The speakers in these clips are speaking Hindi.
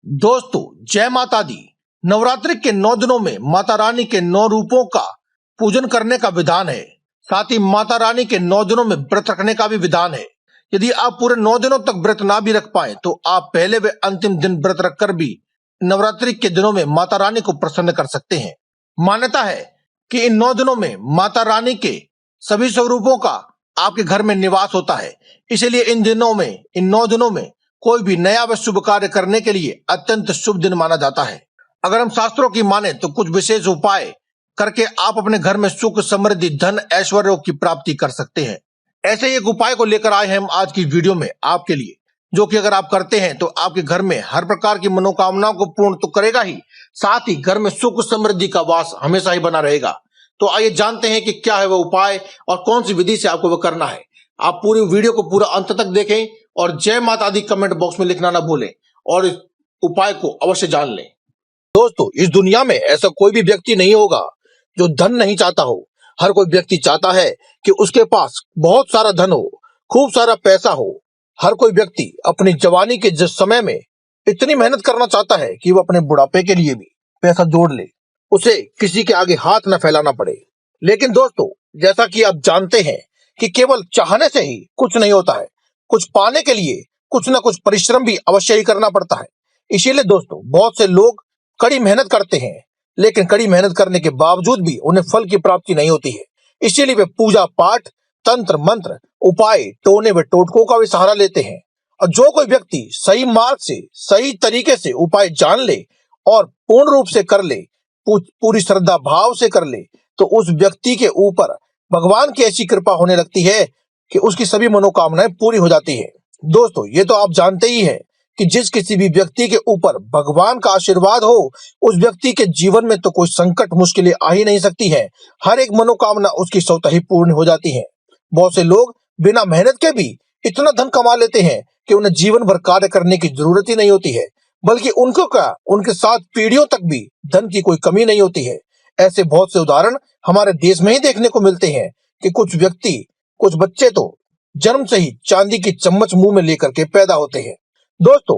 दोस्तों, जय माता दी। नवरात्रि के 9 दिनों में माता रानी के 9 रूपों का पूजन करने का विधान है। साथ ही माता रानी के 9 दिनों में व्रत रखने का भी विधान है। यदि आप पूरे 9 दिनों तक व्रत ना भी रख पाए तो आप पहले व अंतिम दिन व्रत रखकर भी नवरात्रि के दिनों में माता रानी को प्रसन्न कर सकते हैं। मान्यता है कि इन 9 दिनों में माता रानी के सभी स्वरूपों का आपके घर में निवास होता है। इसीलिए इन 9 दिनों में कोई भी नया व शुभ कार्य करने के लिए अत्यंत शुभ दिन माना जाता है। अगर हम शास्त्रों की माने तो कुछ विशेष उपाय करके आप अपने घर में सुख, समृद्धि, धन, ऐश्वर्य की प्राप्ति कर सकते हैं। ऐसे ही एक उपाय को लेकर आए हैं हम आज की वीडियो में आपके लिए, जो कि अगर आप करते हैं तो आपके घर में हर प्रकार की मनोकामनाओं को पूर्ण तो करेगा ही, साथ ही घर में सुख समृद्धि का वास हमेशा ही बना रहेगा। तो आइए जानते हैं कि क्या है वह उपाय और कौन सी विधि से आपको वह करना है। आप पूरी वीडियो को पूरा अंत तक देखें और जय माता दी कमेंट बॉक्स में लिखना ना भूलें और इस उपाय को अवश्य जान लें। दोस्तों, इस दुनिया में ऐसा कोई भी व्यक्ति नहीं होगा जो धन नहीं चाहता हो। हर कोई व्यक्ति चाहता है कि उसके पास बहुत सारा धन हो, खूब सारा पैसा हो। हर कोई व्यक्ति अपनी जवानी के जिस समय में इतनी मेहनत करना चाहता है कि वो अपने बुढ़ापे के लिए भी पैसा जोड़ ले, उसे किसी के आगे हाथ न फैलाना पड़े। लेकिन दोस्तों, जैसा कि आप जानते हैं कि केवल चाहने से ही कुछ नहीं होता है, कुछ पाने के लिए कुछ ना कुछ परिश्रम भी अवश्य ही करना पड़ता है। इसीलिए दोस्तों, बहुत से लोग कड़ी मेहनत करते हैं, लेकिन कड़ी मेहनत करने के बावजूद भी उन्हें फल की प्राप्ति नहीं होती है। इसीलिए वे पूजा पाठ, तंत्र मंत्र, उपाय, टोने व टोटकों का भी सहारा लेते हैं। और जो कोई व्यक्ति सही मार्ग से, सही तरीके से उपाय जान ले और पूर्ण रूप से कर ले, पूरी श्रद्धा भाव से कर ले, तो उस व्यक्ति के ऊपर भगवान की ऐसी कृपा होने लगती है कि उसकी सभी मनोकामनाएं पूरी हो जाती है। दोस्तों, ये तो आप जानते ही हैं कि जिस किसी भी व्यक्ति के ऊपर भगवान का आशीर्वाद हो, उस व्यक्ति के जीवन में तो कोई संकट, मुश्किलें आ ही नहीं सकती हैं। हर एक मनोकामना उसकी स्वतः ही पूर्ण हो जाती है। बहुत से लोग बिना मेहनत के भी इतना धन कमा लेते हैं कि उन्हें जीवन भर कार्य करने की जरूरत ही नहीं होती है, बल्कि उनके साथ पीढ़ियों तक भी धन की कोई कमी नहीं होती है। ऐसे बहुत से उदाहरण हमारे देश में ही देखने को मिलते हैं कि कुछ बच्चे तो जन्म से ही चांदी की चम्मच मुंह में लेकर के पैदा होते हैं। दोस्तों,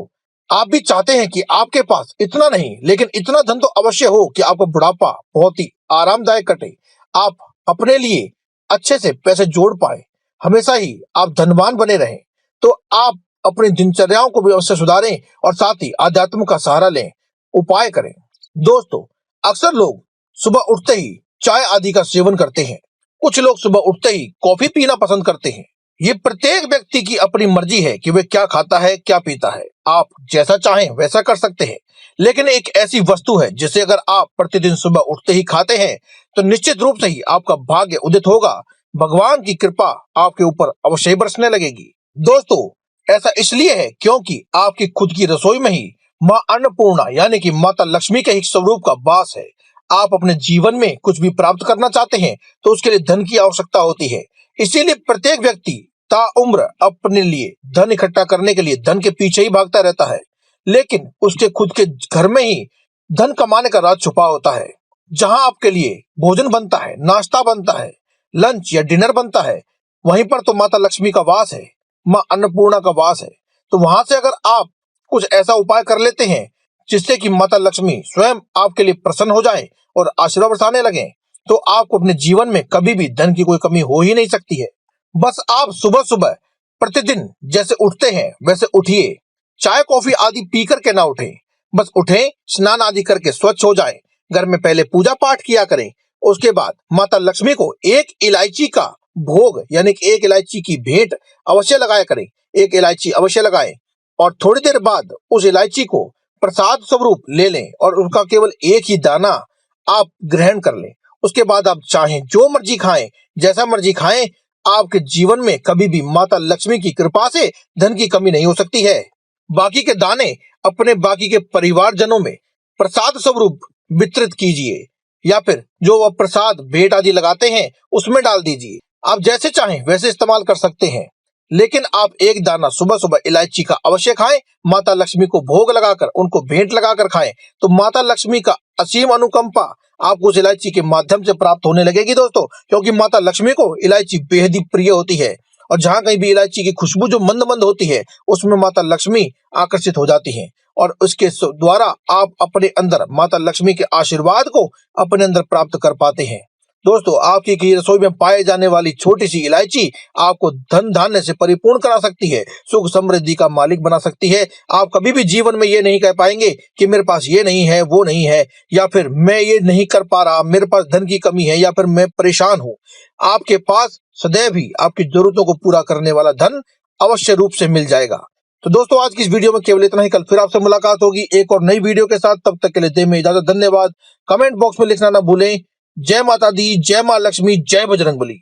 आप भी चाहते हैं कि आपके पास इतना नहीं लेकिन इतना धन तो अवश्य हो कि आपका बुढ़ापा बहुत ही आरामदायक कटे, आप अपने लिए अच्छे से पैसे जोड़ पाए, हमेशा ही आप धनवान बने रहें। तो आप अपनी दिनचर्याओं को भी अवश्य सुधारें और साथ ही आध्यात्म का सहारा लें, उपाय करें। दोस्तों, अक्सर लोग सुबह उठते ही चाय आदि का सेवन करते हैं। कुछ लोग सुबह उठते ही कॉफी पीना पसंद करते हैं। ये प्रत्येक व्यक्ति की अपनी मर्जी है कि वह क्या खाता है, क्या पीता है। आप जैसा चाहें वैसा कर सकते हैं। लेकिन एक ऐसी वस्तु है जिसे अगर आप प्रतिदिन सुबह उठते ही खाते हैं तो निश्चित रूप से ही आपका भाग्य उदित होगा। भगवान की कृपा आपके ऊपर अवश्य बरसने लगेगी। दोस्तों, ऐसा इसलिए है क्योंकि आपकी खुद की रसोई में ही माँ अन्नपूर्णा यानी कि माता लक्ष्मी के एक स्वरूप का वास है। आप अपने जीवन में कुछ भी प्राप्त करना चाहते हैं तो उसके लिए धन की आवश्यकता होती है। इसीलिए प्रत्येक व्यक्ति ताउम्र अपने लिए धन इकट्ठा करने के लिए धन के पीछे ही भागता रहता है, लेकिन उसके खुद के घर में ही धन कमाने का राज छुपा होता है। जहां आपके लिए भोजन बनता है, नाश्ता बनता है, लंच या डिनर बनता है, वहीं पर तो माता लक्ष्मी का वास है, माँ अन्नपूर्णा का वास है। तो वहां से अगर आप कुछ ऐसा उपाय कर लेते हैं जिससे कि माता लक्ष्मी स्वयं आपके लिए प्रसन्न हो जाए और आशीर्वाद बरसाने लगे, तो आपको अपने जीवन में कभी भी धन की कोई कमी हो ही नहीं सकती है। बस आप सुबह सुबह प्रतिदिन जैसे उठते हैं वैसे उठिए। चाय कॉफी आदि पी करके ना उठें, बस उठें, स्नान आदि करके स्वच्छ हो जाएं। घर में पहले पूजा पाठ किया करें। उसके बाद माता लक्ष्मी को एक इलायची का भोग यानी कि एक इलायची की भेंट अवश्य लगाया करें। एक इलायची अवश्य लगाएं और थोड़ी देर बाद उस इलायची को प्रसाद स्वरूप ले लें और उसका केवल एक ही दाना आप ग्रहण कर लें। उसके बाद आप चाहें जो मर्जी खाएं, जैसा मर्जी खाएं, आपके जीवन में कभी भी माता लक्ष्मी की कृपा से धन की कमी नहीं हो सकती है। बाकी के दाने अपने बाकी के परिवारजनों में प्रसाद स्वरूप वितरित कीजिए या फिर जो वह प्रसाद भेंट आदि लगाते हैं उसमें डाल दीजिए। आप जैसे चाहें वैसे इस्तेमाल कर सकते हैं, लेकिन आप एक दाना सुबह सुबह इलायची का अवश्य खाएं। माता लक्ष्मी को भोग लगाकर, उनको भेंट लगाकर खाएं, तो माता लक्ष्मी का असीम अनुकंपा आपको उस इलायची के माध्यम से प्राप्त होने लगेगी। दोस्तों, क्योंकि माता लक्ष्मी को इलायची बेहद ही प्रिय होती है और जहां कहीं भी इलायची की खुशबू जो मंद मंद होती है उसमें माता लक्ष्मी आकर्षित हो जाती हैं और उसके द्वारा आप अपने अंदर माता लक्ष्मी के आशीर्वाद को अपने अंदर प्राप्त कर पाते हैं। दोस्तों, आपकी की रसोई में पाए जाने वाली छोटी सी इलायची आपको धन धान्य से परिपूर्ण करा सकती है, सुख समृद्धि का मालिक बना सकती है। आप कभी भी जीवन में ये नहीं कह पाएंगे कि मेरे पास ये नहीं है, वो नहीं है, या फिर मैं ये नहीं कर पा रहा, मेरे पास धन की कमी है, या फिर मैं परेशान हूँ। आपके पास सदैव ही आपकी जरूरतों को पूरा करने वाला धन अवश्य रूप से मिल जाएगा। तो दोस्तों, आज की इस वीडियो में केवल इतना ही। कल फिर आपसे मुलाकात होगी एक और नई वीडियो के साथ। तब तक के लिए दें में इजाजत। धन्यवाद। कमेंट बॉक्स में लिखना ना भूलें। जय माता दी, जय मां लक्ष्मी, जय बजरंगबली।